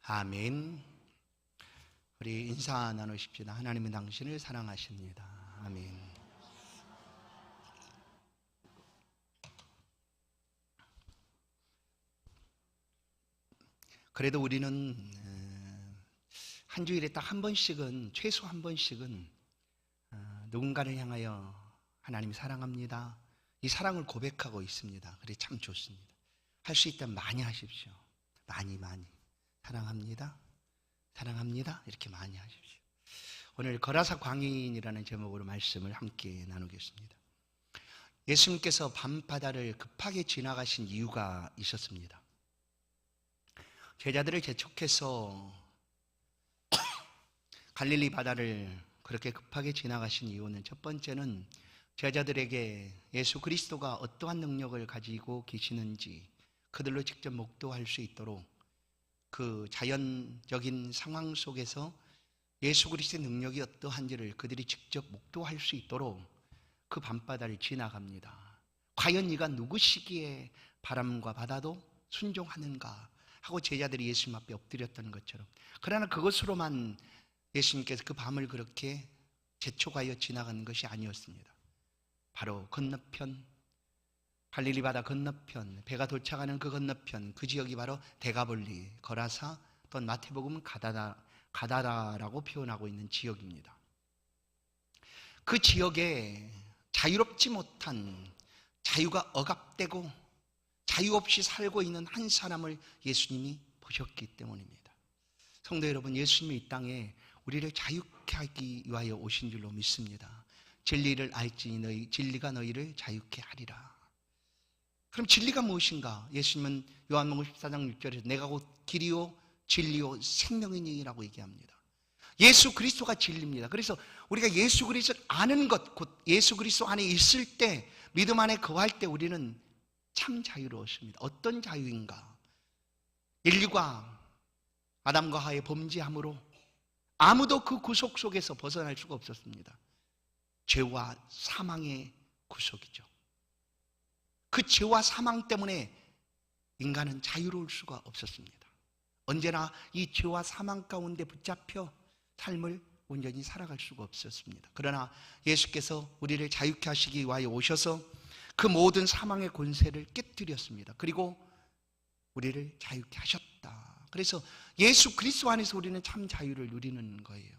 아멘. 우리 인사 나누십시다. 하나님은 당신을 사랑하십니다. 아멘. 그래도 우리는 한 주일에 딱 한 번씩은, 최소 한 번씩은 누군가를 향하여 하나님 사랑합니다, 이 사랑을 고백하고 있습니다. 그래 참 좋습니다. 할 수 있다면 많이 하십시오. 많이 사랑합니다, 사랑합니다, 이렇게 많이 하십시오. 오늘 거라사 광인이라는 제목으로 말씀을 함께 나누겠습니다. 예수님께서 밤바다를 급하게 지나가신 이유가 있었습니다. 제자들을 재촉해서 갈릴리 바다를 그렇게 급하게 지나가신 이유는, 첫 번째는 제자들에게 예수 그리스도가 어떠한 능력을 가지고 계시는지 그들로 직접 목도할 수 있도록, 그 자연적인 상황 속에서 예수 그리스도의 능력이 어떠한지를 그들이 직접 목도할 수 있도록 그 밤바다를 지나갑니다. 과연 이가 누구시기에 바람과 바다도 순종하는가 하고 제자들이 예수님 앞에 엎드렸던 것처럼, 그러나 그것으로만 예수님께서 그 밤을 그렇게 재촉하여 지나가는 것이 아니었습니다. 바로 건너편, 갈릴리 바다 건너편, 배가 도착하는 그 건너편, 그 지역이 바로 데가볼리, 거라사, 또는 마태복음은 가다라라고 표현하고 있는 지역입니다. 그 지역에 자유롭지 못한, 자유가 억압되고 자유 없이 살고 있는 한 사람을 예수님이 보셨기 때문입니다. 성도 여러분, 예수님이 이 땅에 우리를 자유케 하기 위하여 오신 줄로 믿습니다. 진리를 알지니 진리가 너희를 자유케 하리라. 그럼 진리가 무엇인가? 예수님은 요한복음 14장 6절에서 내가 곧 길이요 진리요 생명이니라고 얘기합니다. 예수 그리스도가 진리입니다. 그래서 우리가 예수 그리스도를 아는 것, 곧 예수 그리스도 안에 있을 때, 믿음 안에 거할 때 우리는 참 자유로웠습니다. 어떤 자유인가? 인류가 아담과 하와의 범죄함으로 아무도 그 구속 속에서 벗어날 수가 없었습니다. 죄와 사망의 구속이죠. 그 죄와 사망 때문에 인간은 자유로울 수가 없었습니다. 언제나 이 죄와 사망 가운데 붙잡혀 삶을 온전히 살아갈 수가 없었습니다. 그러나 예수께서 우리를 자유케 하시기 위하여 오셔서 그 모든 사망의 권세를 깨뜨렸습니다. 그리고 우리를 자유케 하셨다. 그래서 예수 그리스도 안에서 우리는 참 자유를 누리는 거예요.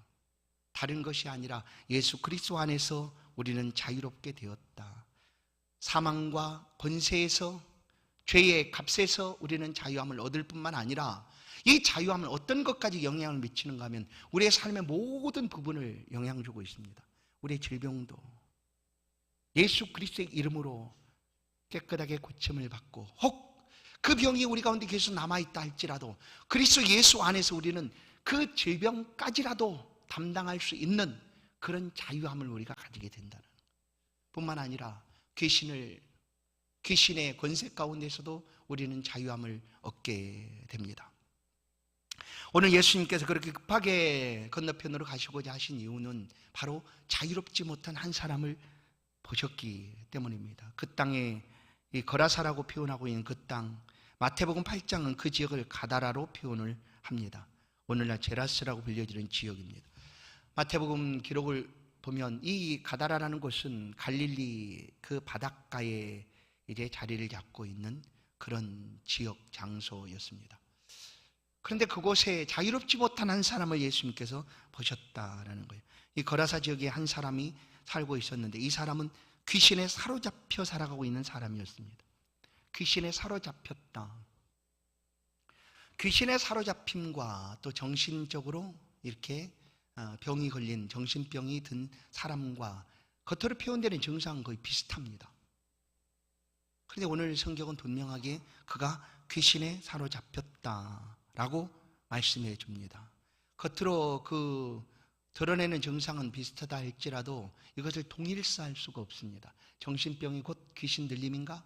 다른 것이 아니라 예수 그리스도 안에서 우리는 자유롭게 되었다. 사망과 권세에서, 죄의 값에서 우리는 자유함을 얻을 뿐만 아니라, 이 자유함은 어떤 것까지 영향을 미치는가 하면 우리의 삶의 모든 부분을 영향 주고 있습니다. 우리의 질병도 예수 그리스도의 이름으로 깨끗하게 고침을 받고, 혹 그 병이 우리 가운데 계속 남아있다 할지라도 그리스도 예수 안에서 우리는 그 질병까지라도 담당할 수 있는 그런 자유함을 우리가 가지게 된다는 뿐만 아니라, 귀신의 권세 가운데서도 우리는 자유함을 얻게 됩니다. 오늘 예수님께서 그렇게 급하게 건너편으로 가시고자 하신 이유는 바로 자유롭지 못한 한 사람을 보셨기 때문입니다. 그 땅에 이 거라사라고 표현하고 있는 그 땅, 마태복음 8장은 그 지역을 가다라로 표현을 합니다. 오늘날 제라스라고 불려지는 지역입니다. 마태복음 기록을 보면 이 가다라라는 곳은 갈릴리 그 바닷가에 이제 자리를 잡고 있는 그런 지역 장소였습니다. 그런데 그곳에 자유롭지 못한 한 사람을 예수님께서 보셨다라는 거예요. 이 거라사 지역에 한 사람이 살고 있었는데, 이 사람은 귀신에 사로잡혀 살아가고 있는 사람이었습니다. 귀신에 사로잡혔다. 귀신에 사로잡힘과 또 정신적으로 이렇게 병이 걸린, 정신병이 든 사람과 겉으로 표현되는 증상은 거의 비슷합니다. 그런데 오늘 성경은 분명하게 그가 귀신에 사로잡혔다라고 말씀해 줍니다. 겉으로 그 드러내는 증상은 비슷하다 할지라도 이것을 동일시할 수가 없습니다. 정신병이 곧 귀신 들림인가?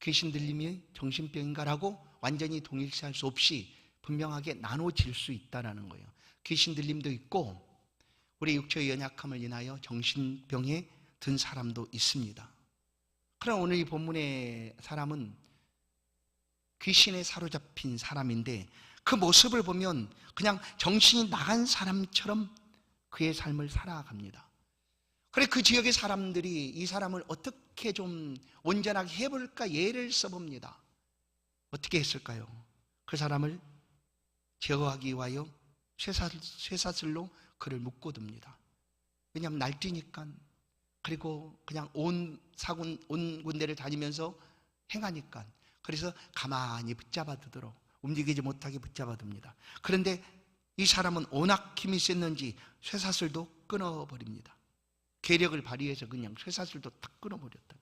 귀신 들림이 정신병인가라고 완전히 동일시할 수 없이 분명하게 나눠질 수 있다는 거예요. 귀신 들림도 있고 우리 육체의 연약함을 인하여 정신병에 든 사람도 있습니다. 그러나 오늘 이 본문의 사람은 귀신에 사로잡힌 사람인데, 그 모습을 보면 그냥 정신이 나간 사람처럼 그의 삶을 살아갑니다. 그래 그 지역의 사람들이 이 사람을 어떻게 좀 온전하게 해볼까 예를 써봅니다. 어떻게 했을까요? 그 사람을 제거하기 위하여 쇠사슬로 그를 묶어둡니다. 왜냐하면 날뛰니까, 그리고 그냥 온 군데를 다니면서 행하니까, 그래서 가만히 붙잡아 두도록, 움직이지 못하게 붙잡아 둡니다. 그런데 이 사람은 워낙 힘이 셌는지 쇠사슬도 끊어버립니다. 괴력을 발휘해서 그냥 쇠사슬도 탁 끊어버렸다.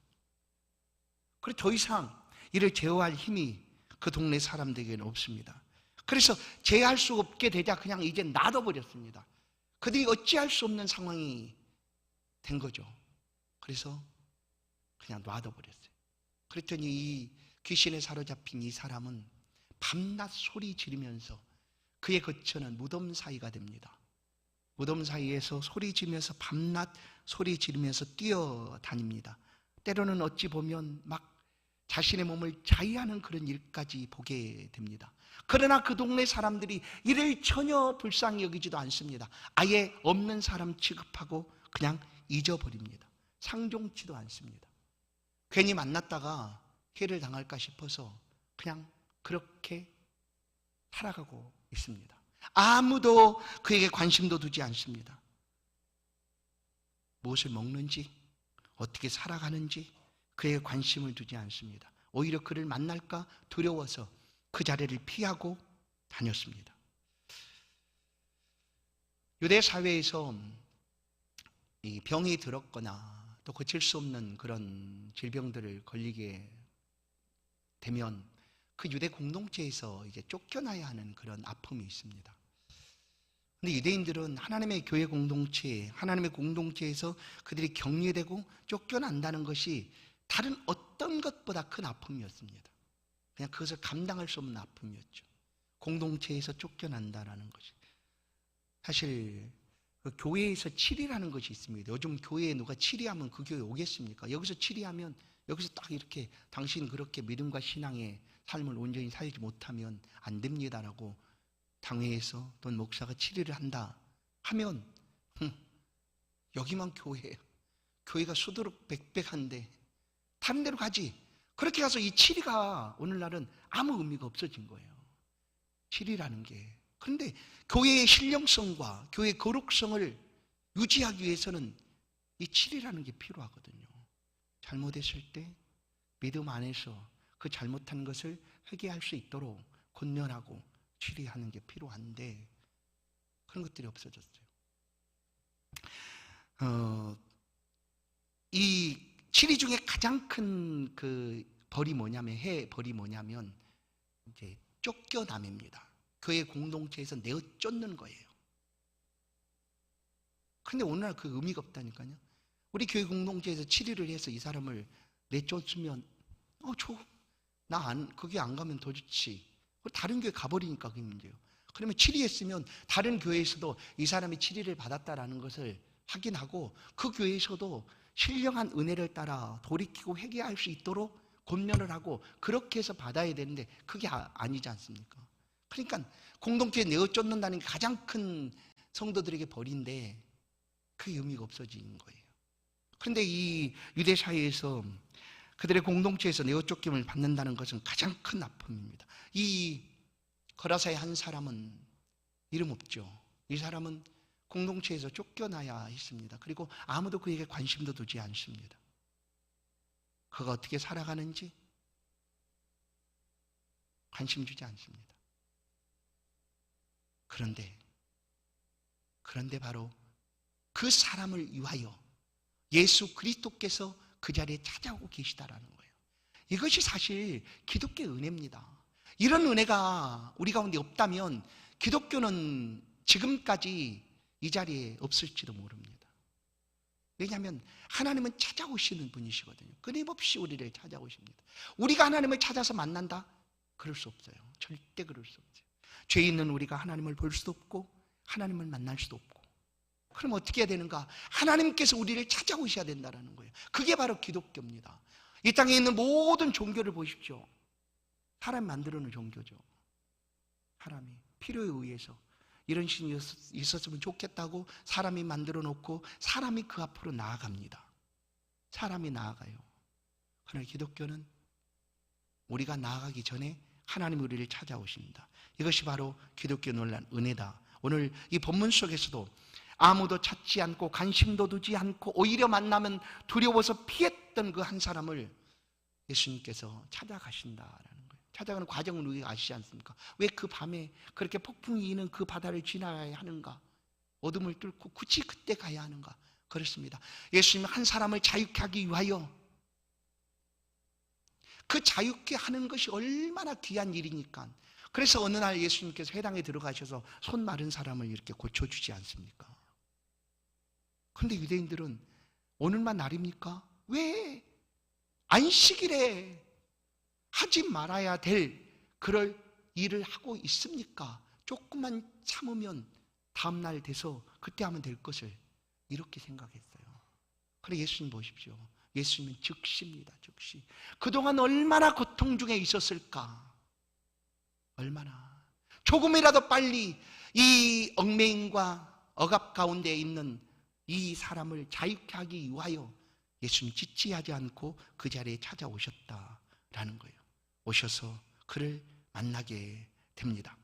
그래서 더 이상 이를 제어할 힘이 그 동네 사람들에게는 없습니다. 그래서 제어할 수 없게 되자 그냥 이제 놔둬버렸습니다. 그들이 어찌할 수 없는 상황이 된 거죠. 그래서 그냥 놔둬버렸어요. 그랬더니 이 귀신에 사로잡힌 이 사람은 밤낮 소리 지르면서 그의 거처는 무덤 사이가 됩니다. 무덤 사이에서 소리 지르면서 밤낮 소리 지르면서 뛰어다닙니다. 때로는 어찌 보면 막 자신의 몸을 자위하는 그런 일까지 보게 됩니다. 그러나 그 동네 사람들이 이를 전혀 불쌍히 여기지도 않습니다. 아예 없는 사람 취급하고 그냥 잊어버립니다. 상종치도 않습니다. 괜히 만났다가 해를 당할까 싶어서 그냥 그렇게 살아가고 있습니다. 아무도 그에게 관심도 두지 않습니다. 무엇을 먹는지, 어떻게 살아가는지 그에게 관심을 두지 않습니다. 오히려 그를 만날까 두려워서 그 자리를 피하고 다녔습니다. 유대 사회에서 이 병이 들었거나 또 고칠 수 없는 그런 질병들을 걸리게 되면 그 유대 공동체에서 이제 쫓겨나야 하는 그런 아픔이 있습니다. 근데 유대인들은 하나님의 교회 공동체, 하나님의 공동체에서 그들이 격리되고 쫓겨난다는 것이 다른 어떤 것보다 큰 아픔이었습니다. 그냥 그것을 감당할 수 없는 아픔이었죠. 공동체에서 쫓겨난다는 것이. 사실 그 교회에서 치리라는 것이 있습니다. 요즘 교회에 누가 치리하면 그 교회 오겠습니까? 여기서 치리하면 여기서 딱 이렇게 당신 그렇게 믿음과 신앙의 삶을 온전히 살지 못하면 안 됩니다라고 당회에서 또는 목사가 치리를 한다 하면 여기만 교회예요. 교회가 수두룩백백한데 다른 데로 가지. 그렇게 가서 이 치리가 오늘날은 아무 의미가 없어진 거예요. 치리라는 게. 그런데 교회의 신령성과 교회의 거룩성을 유지하기 위해서는 이 치리라는 게 필요하거든요. 잘못했을 때 믿음 안에서 그 잘못한 것을 회개할 수 있도록 권면하고 치리하는 게 필요한데 그런 것들이 없어졌어요. 이 치리 중에 가장 큰 그 벌이 뭐냐면 벌이 뭐냐면 이제 쫓겨남입니다. 교회 공동체에서 내어 쫓는 거예요. 그런데 오늘날 그 의미가 없다니까요. 우리 교회 공동체에서 치리를 해서 이 사람을 내쫓으면 거기 안 가면 더 좋지. 다른 교회 가버리니까 그게 문제예요. 그러면 치리했으면 다른 교회에서도 이 사람이 치리를 받았다라는 것을 확인하고 그 교회에서도 신령한 은혜를 따라 돌이키고 회개할 수 있도록 권면을 하고 그렇게 해서 받아야 되는데 그게 아니지 않습니까? 그러니까 공동체에 내어쫓는다는 게 가장 큰 성도들에게 벌인데 그 의미가 없어지는 거예요. 그런데 이 유대 사회에서 그들의 공동체에서 내어쫓김을 받는다는 것은 가장 큰 아픔입니다. 이 거라사의 한 사람은 이름 없죠. 이 사람은 공동체에서 쫓겨나야 했습니다. 그리고 아무도 그에게 관심도 두지 않습니다. 그가 어떻게 살아가는지 관심 주지 않습니다. 그런데 바로 그 사람을 위하여 예수 그리스도께서 그 자리에 찾아오고 계시다라는 거예요. 이것이 사실 기독교의 은혜입니다. 이런 은혜가 우리 가운데 없다면 기독교는 지금까지 이 자리에 없을지도 모릅니다. 왜냐하면 하나님은 찾아오시는 분이시거든요. 끊임없이 우리를 찾아오십니다. 우리가 하나님을 찾아서 만난다? 그럴 수 없어요. 절대 그럴 수 없어요. 죄 있는 우리가 하나님을 볼 수도 없고 하나님을 만날 수도 없고. 그럼 어떻게 해야 되는가? 하나님께서 우리를 찾아오셔야 된다는 거예요. 그게 바로 기독교입니다. 이 땅에 있는 모든 종교를 보십시오. 사람 만들어 놓은 종교죠. 사람이 필요에 의해서 이런 신이 있었으면 좋겠다고 사람이 만들어 놓고 사람이 그 앞으로 나아갑니다. 사람이 나아가요. 그러나 기독교는 우리가 나아가기 전에 하나님이 우리를 찾아오십니다. 이것이 바로 기독교 논란 은혜다. 오늘 이 본문 속에서도 아무도 찾지 않고 관심도 두지 않고 오히려 만나면 두려워서 피했던 그 한 사람을 예수님께서 찾아가신다라는 거예요. 찾아가는 과정을 우리가 아시지 않습니까? 왜 그 밤에 그렇게 폭풍이 이는 그 바다를 지나야 하는가? 어둠을 뚫고 굳이 그때 가야 하는가? 그렇습니다. 예수님은 한 사람을 자유케 하기 위하여 그 자유케 하는 것이 얼마나 귀한 일이니까. 그래서 어느 날 예수님께서 회당에 들어가셔서 손 마른 사람을 이렇게 고쳐주지 않습니까? 그런데 유대인들은 오늘만 날입니까? 왜 안식일에 하지 말아야 될 그럴 일을 하고 있습니까? 조금만 참으면 다음날 돼서 그때 하면 될 것을 이렇게 생각했어요. 그래 예수님 보십시오. 예수님은 즉시입니다. 즉시. 그동안 얼마나 고통 중에 있었을까? 얼마나 조금이라도 빨리 이 얽매임과 억압 가운데 있는 이 사람을 자유케 하기 위하여 예수님 지체하지 않고 그 자리에 찾아오셨다라는 거예요. 오셔서 그를 만나게 됩니다.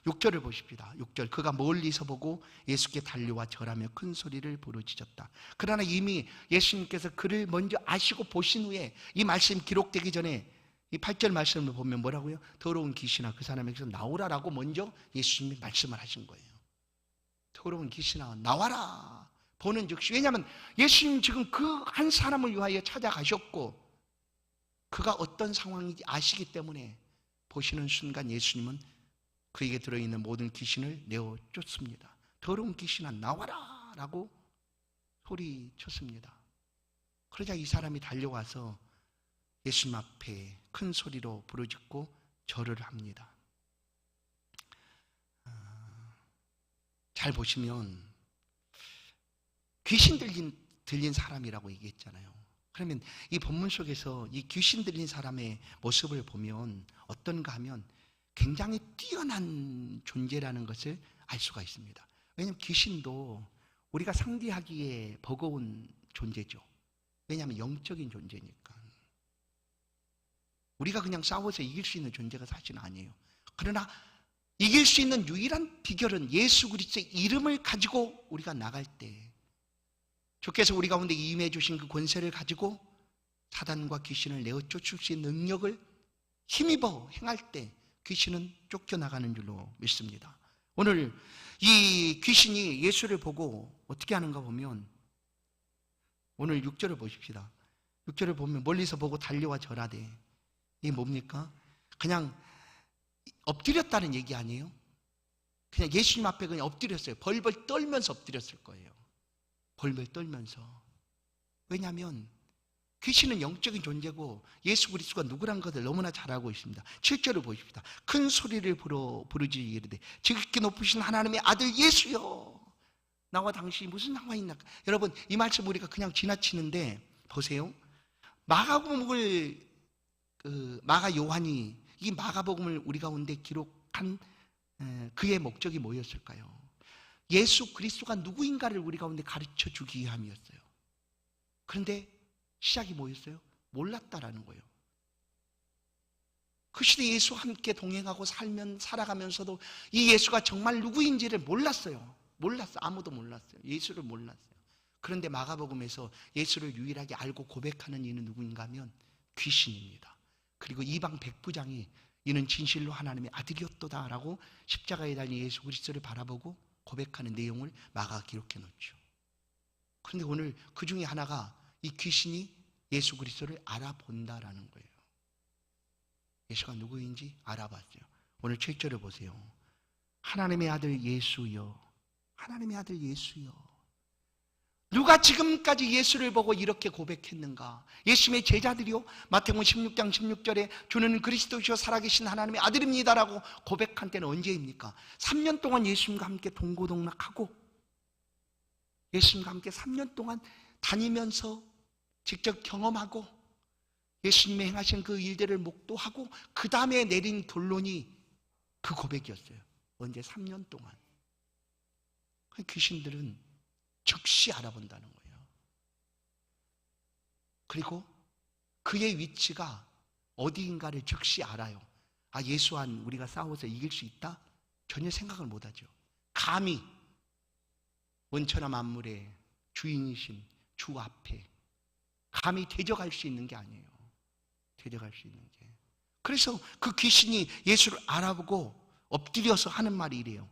6절을 보십시다. 6절 그가 멀리서 보고 예수께 달려와 절하며 큰 소리를 부르짖었다. 그러나 이미 예수님께서 그를 먼저 아시고 보신 후에 이 말씀 기록되기 전에 이 8절 말씀을 보면 뭐라고요? 더러운 귀신아 그 사람에게서 나오라라고 먼저 예수님이 말씀을 하신 거예요. 더러운 귀신아 나와라. 보는 즉시. 왜냐하면 예수님 지금 그 한 사람을 위하여 찾아가셨고 그가 어떤 상황인지 아시기 때문에 보시는 순간 예수님은 그에게 들어있는 모든 귀신을 내어 쫓습니다. 더러운 귀신아 나와라 라고 소리쳤습니다. 그러자 이 사람이 달려와서 예수님 앞에 큰 소리로 부르짖고 절을 합니다. 잘 보시면 귀신 들린 사람이라고 얘기했잖아요. 그러면 이 본문 속에서 이 귀신 들린 사람의 모습을 보면 어떤가 하면 굉장히 뛰어난 존재라는 것을 알 수가 있습니다. 왜냐하면 귀신도 우리가 상대하기에 버거운 존재죠. 왜냐하면 영적인 존재니까. 우리가 그냥 싸워서 이길 수 있는 존재가 사실은 아니에요. 그러나 이길 수 있는 유일한 비결은 예수 그리스도의 이름을 가지고 우리가 나갈 때 주께서 우리 가운데 임해 주신 그 권세를 가지고 사단과 귀신을 내어 쫓을 수 있는 능력을 힘입어 행할 때 귀신은 쫓겨나가는 줄로 믿습니다. 오늘 이 귀신이 예수를 보고 어떻게 하는가 보면 오늘 6절을 보십시다. 6절을 보면 멀리서 보고 달려와 절하되 이게 뭡니까? 그냥 엎드렸다는 얘기 아니에요? 그냥 예수님 앞에 그냥 엎드렸어요. 벌벌 떨면서 엎드렸을 거예요. 벌벌 떨면서. 왜냐하면 귀신은 영적인 존재고 예수 그리스도가 누구란 것을 너무나 잘 알고 있습니다. 7절을 보십시다. 큰 소리를 부르짖으되 지극히 높으신 하나님의 아들 예수여 나와 당신이 무슨 상관이 있나. 여러분 이 말씀 우리가 그냥 지나치는데 보세요. 마가복음을 마가 요한이 이 마가복음을 우리 가운데 기록한 그의 목적이 뭐였을까요? 예수 그리스도가 누구인가를 우리 가운데 가르쳐 주기 위함이었어요. 그런데 시작이 뭐였어요? 몰랐다라는 거예요. 그 시대 예수와 함께 동행하고 살아가면서도 이 예수가 정말 누구인지를 몰랐어요. 아무도 몰랐어요. 예수를 몰랐어요. 그런데 마가복음에서 예수를 유일하게 알고 고백하는 이는 누구인가 하면 귀신입니다. 그리고 이방 백부장이 이는 진실로 하나님의 아들이었도다 라고 십자가에 달린 예수 그리스도를 바라보고 고백하는 내용을 마가가 기록해 놓죠. 그런데 오늘 그 중에 하나가 이 귀신이 예수 그리스도를 알아본다라는 거예요. 예수가 누구인지 알아봤어요. 오늘 7절을 보세요. 하나님의 아들 예수여, 하나님의 아들 예수여. 누가 지금까지 예수를 보고 이렇게 고백했는가? 예수님의 제자들이요, 마태복음 16장 16절에 주는 그리스도시요 살아계신 하나님의 아들입니다라고 고백한 때는 언제입니까? 3년 동안 예수님과 함께 동고동락하고 예수님과 함께 3년 동안 다니면서 직접 경험하고 예수님이 행하신 그 일들을 목도하고 그 다음에 내린 결론이 그 고백이었어요. 언제? 3년 동안. 귀신들은 즉시 알아본다는 거예요. 그리고 그의 위치가 어디인가를 즉시 알아요. 아, 예수와 우리가 싸워서 이길 수 있다? 전혀 생각을 못하죠. 감히 원천하 만물의 주인이신 주 앞에 감히 대적할 수 있는 게 아니에요. 대적할 수 있는 게. 그래서 그 귀신이 예수를 알아보고 엎드려서 하는 말이 이래요.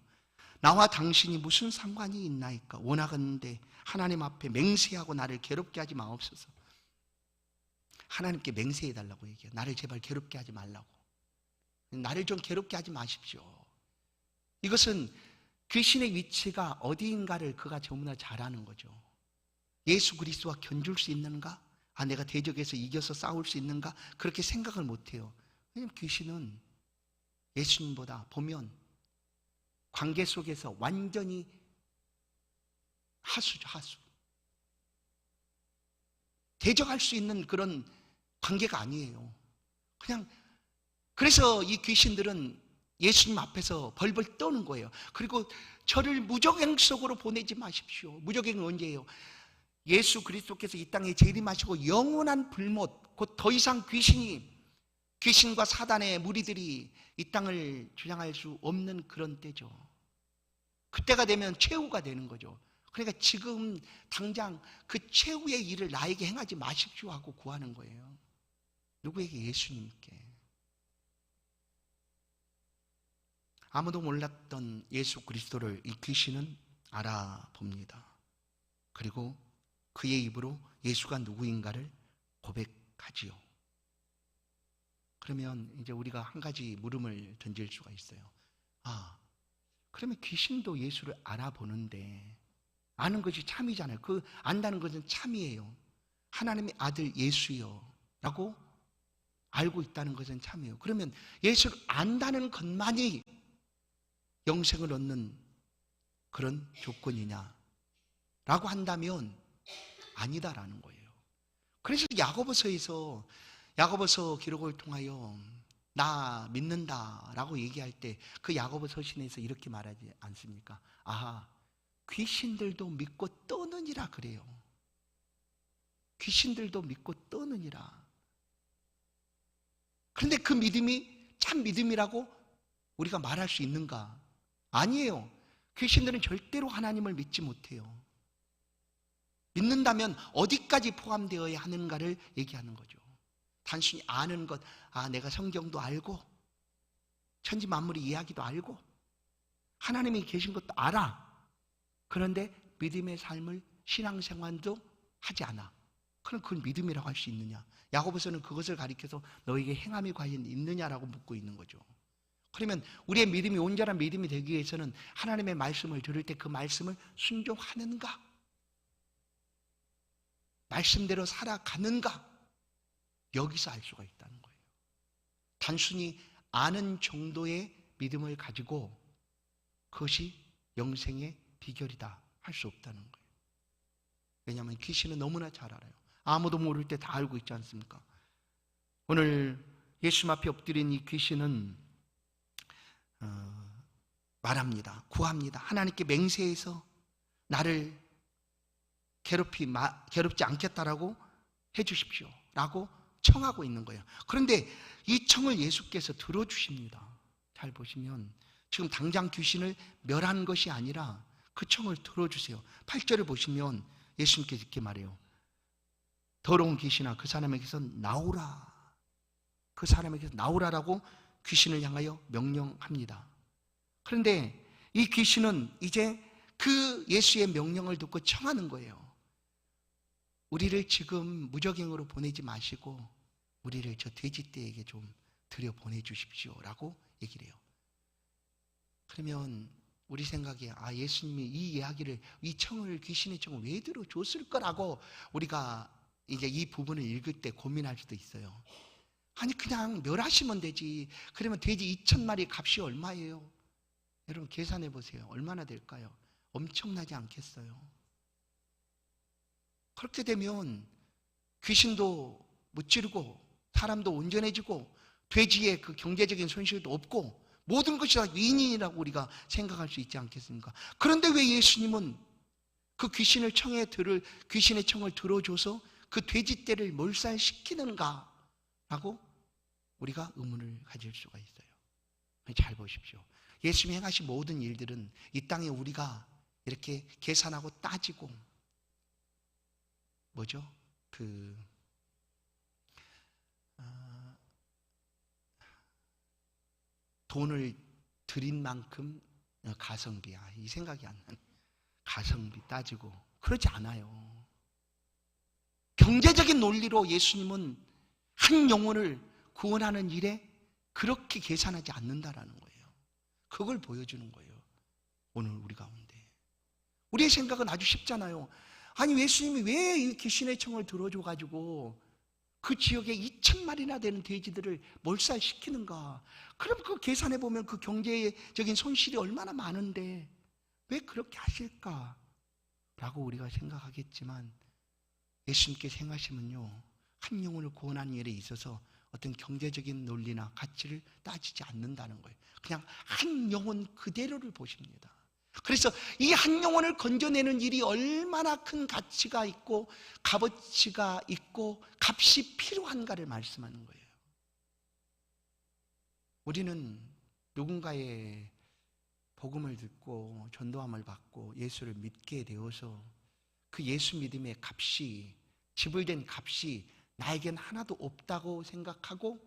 나와 당신이 무슨 상관이 있나이까? 원하건대 하나님 앞에 맹세하고 나를 괴롭게 하지 마옵소서. 하나님께 맹세해달라고 얘기해요. 나를 제발 괴롭게 하지 말라고. 나를 좀 괴롭게 하지 마십시오. 이것은 귀신의 위치가 어디인가를 그가 너무나 잘 아는 거죠. 예수 그리스도와 견줄 수 있는가? 아, 내가 대적해서 이겨서 싸울 수 있는가? 그렇게 생각을 못해요. 왜냐하면 귀신은 예수님보다 보면 관계 속에서 완전히 하수죠, 하수. 대적할 수 있는 그런 관계가 아니에요. 그냥, 그래서 이 귀신들은 예수님 앞에서 벌벌 떠는 거예요. 그리고 저를 무적행 속으로 보내지 마십시오. 무적행은 언제예요? 예수 그리스도께서 이 땅에 재림하시고 영원한 불못, 곧 더 이상 귀신과 사단의 무리들이 이 땅을 주장할 수 없는 그런 때죠. 그때가 되면 최후가 되는 거죠. 그러니까 지금 당장 그 최후의 일을 나에게 행하지 마십시오 하고 구하는 거예요. 누구에게? 예수님께. 아무도 몰랐던 예수 그리스도를 이 귀신은 알아봅니다. 그리고 그의 입으로 예수가 누구인가를 고백하지요. 그러면 이제 우리가 한 가지 물음을 던질 수가 있어요. 아, 그러면 귀신도 예수를 알아보는데, 아는 것이 참이잖아요. 그 안다는 것은 참이에요. 하나님의 아들 예수요 라고 알고 있다는 것은 참이에요. 그러면 예수를 안다는 것만이 영생을 얻는 그런 조건이냐 라고 한다면 아니다라는 거예요. 그래서 야고보서 기록을 통하여 나 믿는다 라고 얘기할 때 그 야고보 서신에서 이렇게 말하지 않습니까? 아하, 귀신들도 믿고 떠느니라 그래요. 귀신들도 믿고 떠느니라. 그런데 그 믿음이 참 믿음이라고 우리가 말할 수 있는가? 아니에요. 귀신들은 절대로 하나님을 믿지 못해요. 믿는다면 어디까지 포함되어야 하는가를 얘기하는 거죠. 단순히 아는 것, 아, 내가 성경도 알고 천지 만물의 이야기도 알고 하나님이 계신 것도 알아. 그런데 믿음의 삶을 신앙생활도 하지 않아. 그럼 그걸 믿음이라고 할 수 있느냐? 야고보서는 그것을 가리켜서 너에게 행함이 과연 있느냐라고 묻고 있는 거죠. 그러면 우리의 믿음이 온전한 믿음이 되기 위해서는 하나님의 말씀을 들을 때 그 말씀을 순종하는가? 말씀대로 살아가는가? 여기서 알 수가 있다는 거예요. 단순히 아는 정도의 믿음을 가지고 그것이 영생의 비결이다 할 수 없다는 거예요. 왜냐하면 귀신은 너무나 잘 알아요. 아무도 모를 때 다 알고 있지 않습니까? 오늘 예수님 앞에 엎드린 이 귀신은 말합니다. 구합니다. 하나님께 맹세해서 나를 괴롭지 않겠다라고 해주십시오 라고 청하고 있는 거예요. 그런데 이 청을 예수께서 들어주십니다. 잘 보시면 지금 당장 귀신을 멸한 것이 아니라 그 청을 들어주세요. 8절을 보시면 예수님께서 이렇게 말해요. 더러운 귀신아, 그 사람에게서 나오라. 그 사람에게서 나오라라고 귀신을 향하여 명령합니다. 그런데 이 귀신은 이제 그 예수의 명령을 듣고 청하는 거예요. 우리를 지금 무적행으로 보내지 마시고 우리를 저 돼지떼에게 좀 들여 보내주십시오 라고 얘기를 해요. 그러면 우리 생각에 아, 예수님이 이 이야기를, 이 청을, 귀신의 청을 왜 들어줬을 거라고 우리가 이제 이 부분을 읽을 때 고민할 수도 있어요. 아니, 그냥 멸하시면 되지. 그러면 돼지 2,000마리 값이 얼마예요? 여러분 계산해 보세요. 얼마나 될까요? 엄청나지 않겠어요? 그렇게 되면 귀신도 무찌르고 사람도 온전해지고 돼지의 그 경제적인 손실도 없고 모든 것이 다 윈윈이라고 우리가 생각할 수 있지 않겠습니까? 그런데 왜 예수님은 그 귀신의 청을 들어줘서 그 돼지떼를 몰살시키는가? 라고 우리가 의문을 가질 수가 있어요. 잘 보십시오. 예수님이 행하신 모든 일들은 이 땅에 우리가 이렇게 계산하고 따지고 돈을 들인 만큼 가성비야. 이 생각이 안 나는. 가성비 따지고 그러지 않아요. 경제적인 논리로 예수님은 한 영혼을 구원하는 일에 그렇게 계산하지 않는다라는 거예요. 그걸 보여주는 거예요. 오늘 우리 가운데. 우리의 생각은 아주 쉽잖아요. 아니 예수님이 왜 이 귀신의 청을 들어줘가지고 그 지역에 2,000마리나 되는 돼지들을 몰살시키는가? 그럼 그 계산해보면 그 경제적인 손실이 얼마나 많은데 왜 그렇게 하실까? 라고 우리가 생각하겠지만 예수님께서 행하시면요, 한 영혼을 구원하는 일에 있어서 어떤 경제적인 논리나 가치를 따지지 않는다는 거예요. 그냥 한 영혼 그대로를 보십니다. 그래서 이 한 영혼을 건져내는 일이 얼마나 큰 가치가 있고 값어치가 있고 값이 필요한가를 말씀하는 거예요. 우리는 누군가의 복음을 듣고 전도함을 받고 예수를 믿게 되어서 그 예수 믿음의 값이, 지불된 값이 나에겐 하나도 없다고 생각하고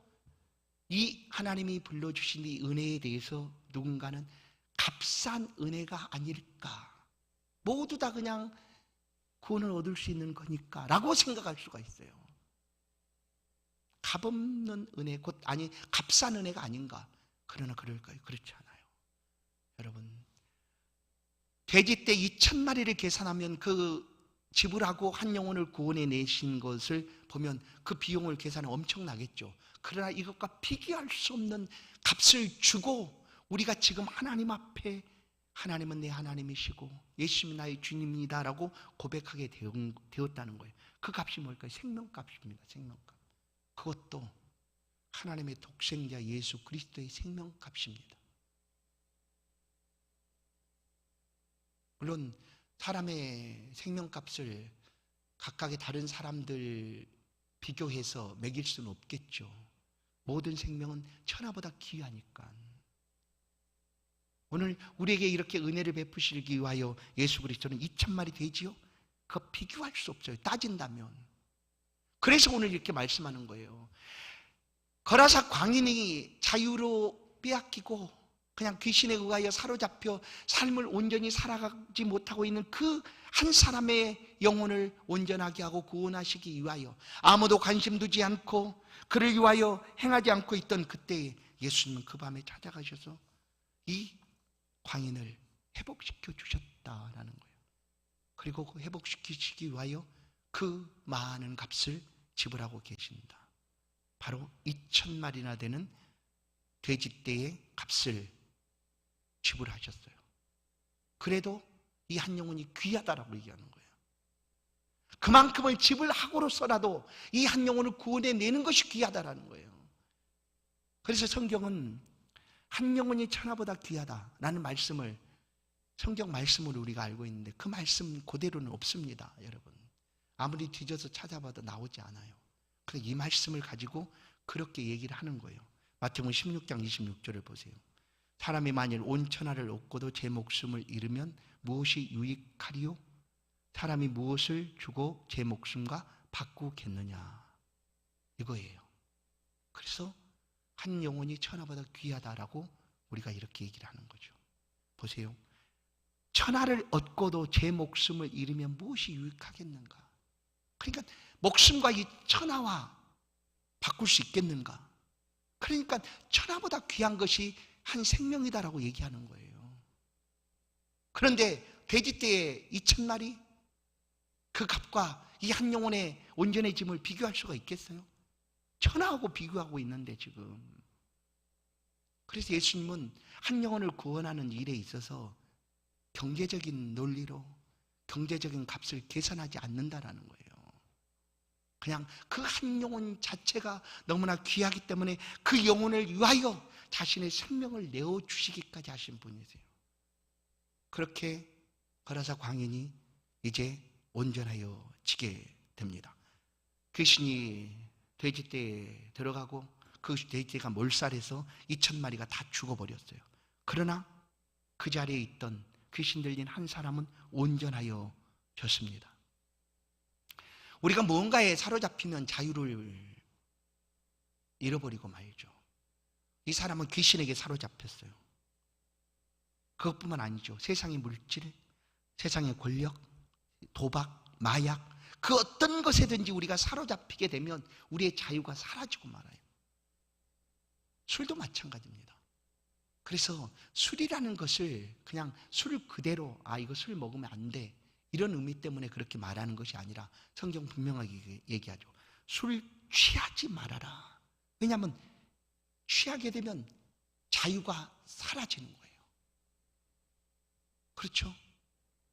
이 하나님이 불러주신 이 은혜에 대해서 누군가는 값싼 은혜가 아닐까, 모두 다 그냥 구원을 얻을 수 있는 거니까 라고 생각할 수가 있어요. 값없는 은혜, 값싼 은혜가 아닌가. 그러나 그럴까요? 그렇지 않아요. 여러분, 돼지떼 2,000마리를 계산하면 그 지불하고 한 영혼을 구원해 내신 것을 보면 그 비용을 계산하면 엄청나겠죠. 그러나 이것과 비교할 수 없는 값을 주고 우리가 지금 하나님 앞에 하나님은 내 하나님이시고 예수님이 나의 주님이다라고 고백하게 되었다는 거예요. 그 값이 뭘까요? 생명값입니다. 생명값. 그것도 하나님의 독생자 예수 그리스도의 생명값입니다. 물론 사람의 생명값을 각각의 다른 사람들 비교해서 매길 수는 없겠죠. 모든 생명은 천하보다 귀하니까. 오늘 우리에게 이렇게 은혜를 베푸시기 위하여 예수 그리스도는 2,000마리 돼지요? 그거 비교할 수 없어요. 따진다면. 그래서 오늘 이렇게 말씀하는 거예요. 거라사 광인이 자유로 빼앗기고 그냥 귀신에 의하여 사로잡혀 삶을 온전히 살아가지 못하고 있는 그 한 사람의 영혼을 온전하게 하고 구원하시기 위하여 아무도 관심 두지 않고 그를 위하여 행하지 않고 있던 그때에 예수님은 그 밤에 찾아가셔서 이 광인을 회복시켜 주셨다라는 거예요. 그리고 그 회복시키시기 위하여 그 많은 값을 지불하고 계신다. 바로 2,000마리나 되는 돼지떼의 값을 지불하셨어요. 그래도 이 한 영혼이 귀하다라고 얘기하는 거예요. 그만큼을 지불하고로서라도 이 한 영혼을 구원해내는 것이 귀하다라는 거예요. 그래서 성경은 한 영혼이 천하보다 귀하다라는 말씀을 성경 말씀으로 우리가 알고 있는데 그 말씀 그대로는 없습니다. 여러분, 아무리 뒤져서 찾아봐도 나오지 않아요. 그래서 이 말씀을 가지고 그렇게 얘기를 하는 거예요. 마태복음 16장 26절을 보세요. 사람이 만일 온 천하를 얻고도 제 목숨을 잃으면 무엇이 유익하리요? 사람이 무엇을 주고 제 목숨과 바꾸겠느냐, 이거예요. 그래서 한 영혼이 천하보다 귀하다라고 우리가 이렇게 얘기를 하는 거죠. 보세요. 천하를 얻고도 제 목숨을 잃으면 무엇이 유익하겠는가? 그러니까 목숨과 이 천하와 바꿀 수 있겠는가? 그러니까 천하보다 귀한 것이 한 생명이다라고 얘기하는 거예요. 그런데 돼지떼의 2,000마리 그 값과 이 한 영혼의 온전해짐을 비교할 수가 있겠어요? 천하하고 비교하고 있는데 지금. 그래서 예수님은 한 영혼을 구원하는 일에 있어서 경제적인 논리로 경제적인 값을 계산하지 않는다라는 거예요. 그냥 그 한 영혼 자체가 너무나 귀하기 때문에 그 영혼을 위하여 자신의 생명을 내어주시기까지 하신 분이세요. 그렇게 거라사 광인이 이제 온전하여 지게 됩니다. 귀신이 돼지떼에 들어가고 그 돼지떼가 몰살해서 2,000마리가 다 죽어버렸어요. 그러나 그 자리에 있던 귀신 들린 한 사람은 온전하여 졌습니다. 우리가 무언가에 사로잡히면 자유를 잃어버리고 말죠. 이 사람은 귀신에게 사로잡혔어요. 그것뿐만 아니죠. 세상의 물질, 세상의 권력, 도박, 마약, 그 어떤 것에든지 우리가 사로잡히게 되면 우리의 자유가 사라지고 말아요. 술도 마찬가지입니다. 그래서 술이라는 것을 그냥 술 그대로 이거 술 먹으면 안 돼, 이런 의미 때문에 그렇게 말하는 것이 아니라 성경 분명하게 얘기하죠. 술 취하지 말아라. 왜냐하면 취하게 되면 자유가 사라지는 거예요. 그렇죠?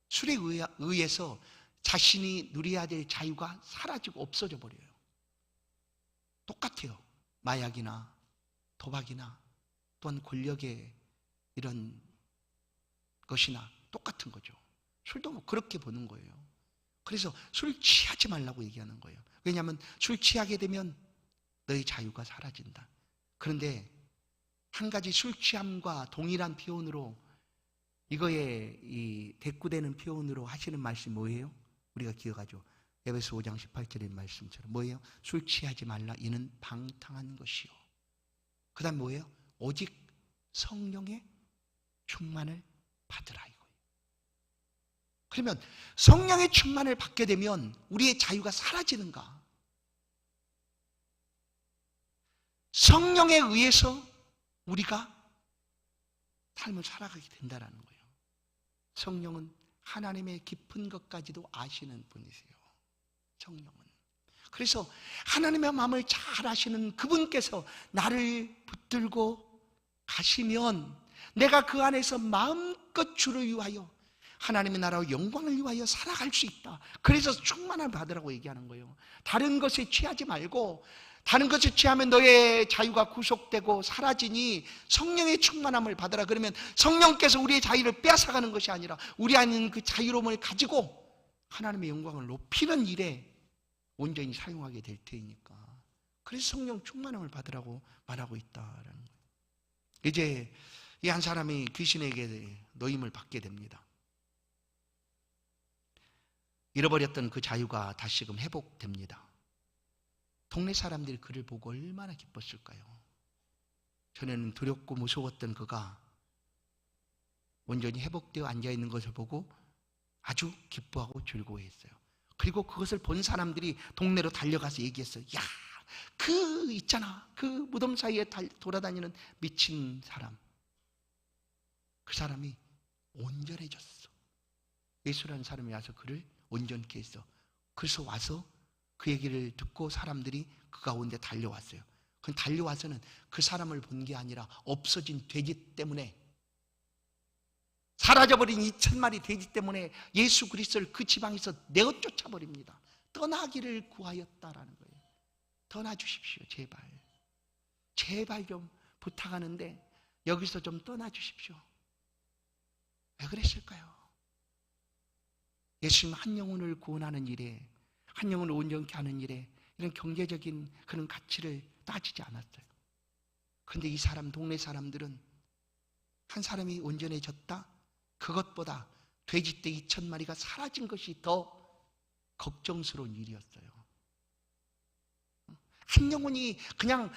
술에 의해서 자신이 누려야 될 자유가 사라지고 없어져 버려요. 똑같아요. 마약이나 도박이나 또한 권력의 이런 것이나 똑같은 거죠. 술도 뭐 그렇게 보는 거예요. 그래서 술 취하지 말라고 얘기하는 거예요. 왜냐하면 술 취하게 되면 너의 자유가 사라진다. 그런데 한 가지 술 취함과 동일한 표현으로 이거에 이 대꾸되는 표현으로 하시는 말씀이 뭐예요? 우리가 기억하죠. 에베소 5장 18절의 말씀처럼 뭐예요? 술 취하지 말라. 이는 방탕한 것이요. 그 다음 뭐예요? 오직 성령의 충만을 받으라 이거예요. 그러면 성령의 충만을 받게 되면 우리의 자유가 사라지는가? 성령에 의해서 우리가 삶을 살아가게 된다는 거예요. 성령은 하나님의 깊은 것까지도 아시는 분이세요. 성령은. 그래서 하나님의 마음을 잘 아시는 그분께서 나를 붙들고 가시면 내가 그 안에서 마음껏 주를 위하여 하나님의 나라와 영광을 위하여 살아갈 수 있다. 그래서 충만함을 받으라고 얘기하는 거예요. 다른 것에 취하지 말고, 다른 것에 취하면 너의 자유가 구속되고 사라지니 성령의 충만함을 받으라. 그러면 성령께서 우리의 자유를 빼앗아가는 것이 아니라 우리 안에 있는 그 자유로움을 가지고 하나님의 영광을 높이는 일에 온전히 사용하게 될 테니까. 그래서 성령 충만함을 받으라고 말하고 있다라는 거예요. 이제 이 한 사람이 귀신에게 노임을 받게 됩니다. 잃어버렸던 그 자유가 다시금 회복됩니다. 동네 사람들이 그를 보고 얼마나 기뻤을까요? 전에는 두렵고 무서웠던 그가 온전히 회복되어 앉아있는 것을 보고 아주 기뻐하고 즐거워했어요. 그리고 그것을 본 사람들이 동네로 달려가서 얘기했어요. 야, 그 있잖아, 그 무덤 사이에 돌아다니는 미친 사람, 그 사람이 온전해졌어. 예수라는 사람이 와서 그를 온전케 했어. 그래서 와서 그 얘기를 듣고 사람들이 그 가운데 달려왔어요. 그 달려와서는 그 사람을 본 게 아니라 없어진 돼지 때문에, 사라져버린 2,000마리 돼지 때문에 예수 그리스도를 그 지방에서 내어 쫓아버립니다. 떠나기를 구하였다라는 거예요. 떠나주십시오. 제발. 제발 좀 부탁하는데 여기서 좀 떠나주십시오. 왜 그랬을까요? 예수님 한 영혼을 구원하는 일에, 한 영혼을 온전케 하는 일에 이런 경제적인 그런 가치를 따지지 않았어요. 그런데 이 사람, 동네 사람들은 한 사람이 온전해졌다? 그것보다 돼지떼 2,000마리가 사라진 것이 더 걱정스러운 일이었어요. 한 영혼이 그냥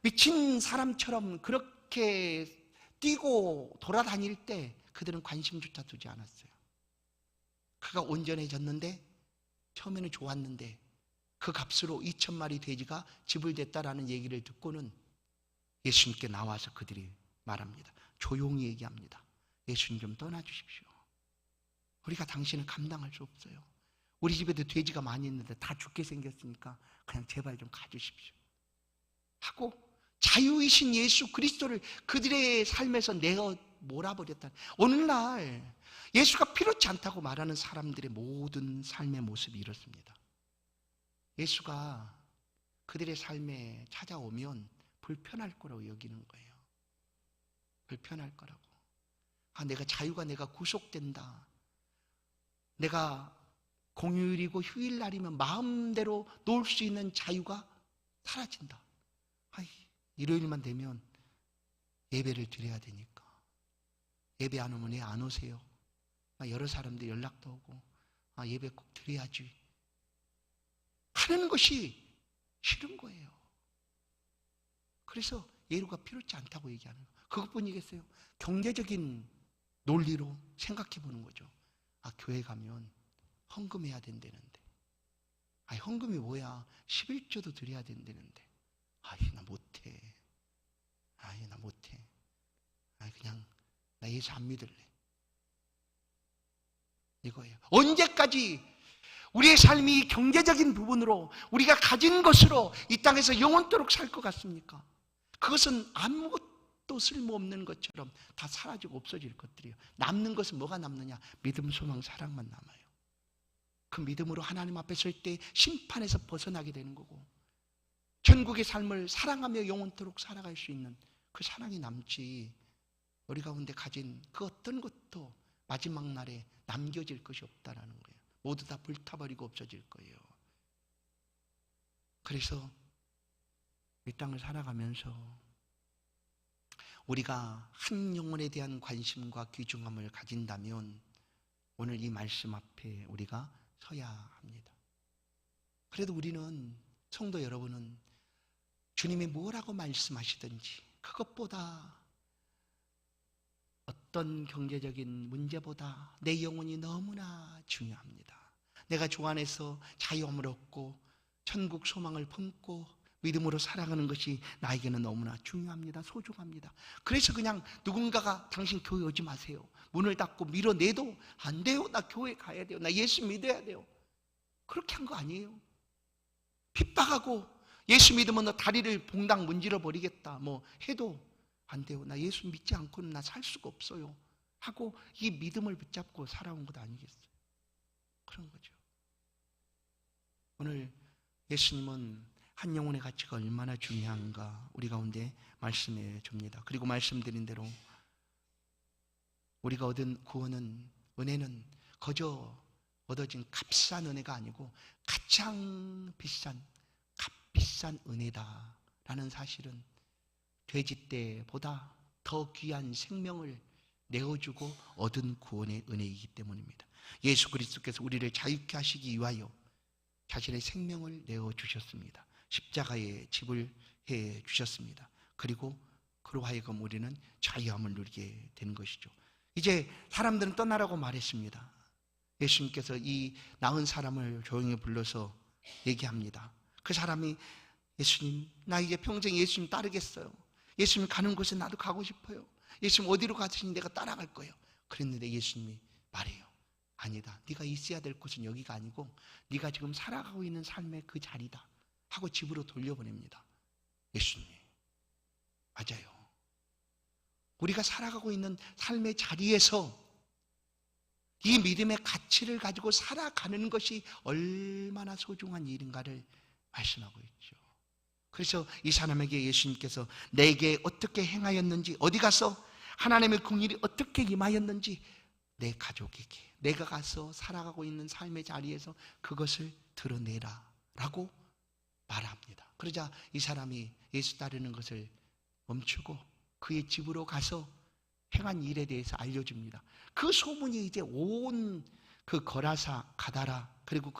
미친 사람처럼 그렇게 뛰고 돌아다닐 때 그들은 관심조차 두지 않았어요. 그가 온전해졌는데, 처음에는 좋았는데 그 값으로 2,000마리 돼지가 지불됐다라는 얘기를 듣고는 예수님께 나와서 그들이 말합니다. 조용히 얘기합니다. 예수님 좀 떠나주십시오. 우리가 당신을 감당할 수 없어요. 우리 집에도 돼지가 많이 있는데 다 죽게 생겼으니까 그냥 제발 좀 가주십시오 하고 자유이신 예수 그리스도를 그들의 삶에서 내어 몰아버렸다. 오늘날 예수가 필요치 않다고 말하는 사람들의 모든 삶의 모습이 이렇습니다. 예수가 그들의 삶에 찾아오면 불편할 거라고 여기는 거예요. 불편할 거라고. 내가 자유가 내가 구속된다. 내가 공휴일이고 휴일날이면 마음대로 놀 수 있는 자유가 사라진다. 일요일만 되면 예배를 드려야 되니까. 예배 안 오면 왜 안 오세요? 여러 사람들 연락도 오고 예배 꼭 드려야지 하는 것이 싫은 거예요. 그래서 예루가 필요치 않다고 얘기하는 거예요. 그것뿐이겠어요? 경제적인 논리로 생각해 보는 거죠. 교회 가면 헌금해야 된다는데. 헌금이 뭐야? 11조도 드려야 된다는데. 나 못해. 나 못해. 그냥 나 예수 안 믿을래. 이거예요. 언제까지 우리의 삶이 경제적인 부분으로 우리가 가진 것으로 이 땅에서 영원토록 살 것 같습니까? 그것은 아무것도 쓸모없는 것처럼 다 사라지고 없어질 것들이에요. 남는 것은 뭐가 남느냐? 믿음, 소망, 사랑만 남아요. 그 믿음으로 하나님 앞에 설 때 심판에서 벗어나게 되는 거고, 천국의 삶을 사랑하며 영원토록 살아갈 수 있는 그 사랑이 남지, 우리 가운데 가진 그 어떤 것도 마지막 날에 남겨질 것이 없다라는 거예요. 모두 다 불타버리고 없어질 거예요. 그래서 이 땅을 살아가면서 우리가 한 영혼에 대한 관심과 귀중함을 가진다면 오늘 이 말씀 앞에 우리가 서야 합니다. 그래도 우리는, 성도 여러분은 주님이 뭐라고 말씀하시든지 그것보다, 어떤 경제적인 문제보다 내 영혼이 너무나 중요합니다. 내가 주 안에서 자유함을 얻고 천국 소망을 품고 믿음으로 살아가는 것이 나에게는 너무나 중요합니다. 소중합니다. 그래서 그냥 누군가가 당신 교회 오지 마세요, 문을 닫고 밀어내도 안 돼요. 나 교회 가야 돼요. 나 예수 믿어야 돼요. 그렇게 한 거 아니에요. 핍박하고 예수 믿으면 너 다리를 봉당 문질러 버리겠다 뭐 해도 안 돼요. 나 예수 믿지 않고는 나 살 수가 없어요 하고 이 믿음을 붙잡고 살아온 것 아니겠어요? 그런 거죠. 오늘 예수님은 한 영혼의 가치가 얼마나 중요한가 우리 가운데 말씀해 줍니다. 그리고 말씀드린 대로 우리가 얻은 구원은, 은혜는 거저 얻어진 값싼 은혜가 아니고 가장 값비싼 은혜다라는 사실은 돼지떼보다 더 귀한 생명을 내어주고 얻은 구원의 은혜이기 때문입니다. 예수 그리스도께서 우리를 자유케 하시기 위하여 자신의 생명을 내어주셨습니다. 십자가에 지불해 주셨습니다. 그리고 그로 하여금 우리는 자유함을 누리게 된 것이죠. 이제 사람들은 떠나라고 말했습니다. 예수님께서 이 나은 사람을 조용히 불러서 얘기합니다. 그 사람이, 예수님, 나 이제 평생 예수님 따르겠어요. 예수님 가는 곳에 나도 가고 싶어요. 예수님 어디로 가시니 내가 따라갈 거예요. 그랬는데 예수님이 말해요. 아니다. 네가 있어야 될 곳은 여기가 아니고 네가 지금 살아가고 있는 삶의 그 자리다 하고 집으로 돌려보냅니다. 예수님, 맞아요. 우리가 살아가고 있는 삶의 자리에서 이 믿음의 가치를 가지고 살아가는 것이 얼마나 소중한 일인가를 말씀하고 있죠. 그래서 이 사람에게 예수님께서 내게 어떻게 행하였는지, 어디 가서 하나님의 긍휼이 어떻게 임하였는지 내 가족에게, 내가 가서 살아가고 있는 삶의 자리에서 그것을 드러내라 라고 말합니다. 그러자 이 사람이 예수 따르는 것을 멈추고 그의 집으로 가서 행한 일에 대해서 알려줍니다. 그 소문이 이제 온 그 거라사, 가다라, 그리고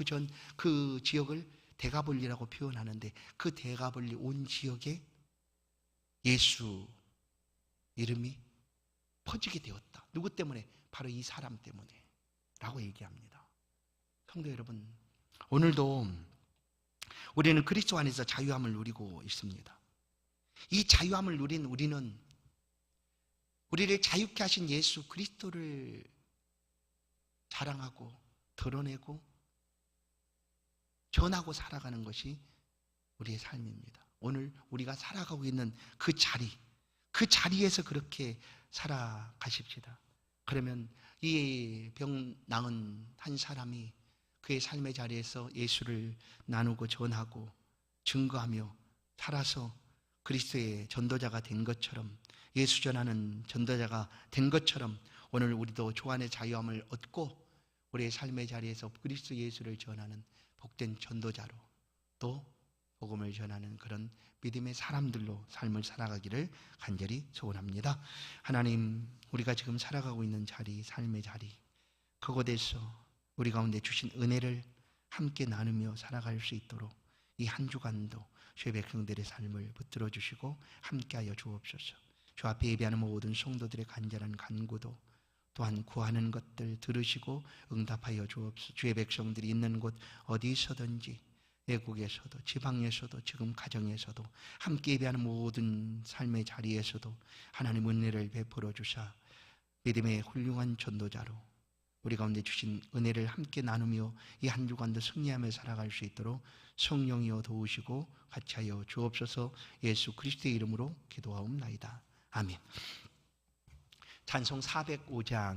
그 지역을 데가볼리라고 표현하는데, 그 데가볼리 온 지역에 예수 이름이 퍼지게 되었다. 누구 때문에? 바로 이 사람 때문에 라고 얘기합니다. 성도 여러분, 오늘도 우리는 그리스도 안에서 자유함을 누리고 있습니다. 이 자유함을 누린 우리는 우리를 자유케 하신 예수 그리스도를 자랑하고 드러내고 전하고 살아가는 것이 우리의 삶입니다. 오늘 우리가 살아가고 있는 그 자리에서 그렇게 살아가십시다. 그러면 이 병 나은 한 사람이 그의 삶의 자리에서 예수를 나누고 전하고 증거하며 살아서 그리스도의 전도자가 된 것처럼 예수 전하는 전도자가 된 것처럼 오늘 우리도 주안의 자유함을 얻고 우리의 삶의 자리에서 그리스도 예수를 전하는 복된 전도자로 또 복음을 전하는 그런 믿음의 사람들로 삶을 살아가기를 간절히 소원합니다. 하나님, 우리가 지금 살아가고 있는 자리, 삶의 자리, 그곳에서 우리 가운데 주신 은혜를 함께 나누며 살아갈 수 있도록 이 한 주간도 주의 백성들의 삶을 붙들어 주시고 함께하여 주옵소서. 주 앞에 예배하는 모든 성도들의 간절한 간구도 또한 구하는 것들 들으시고 응답하여 주옵소서. 주의 백성들이 있는 곳 어디서든지 외국에서도 지방에서도 지금 가정에서도 함께 예배하는 모든 삶의 자리에서도 하나님 은혜를 베풀어 주사 믿음의 훌륭한 전도자로 우리 가운데 주신 은혜를 함께 나누며 이 한 주간도 승리하며 살아갈 수 있도록 성령이여 도우시고 같이 하여 주옵소서. 예수 그리스도의 이름으로 기도하옵나이다. 아멘. 찬송 405장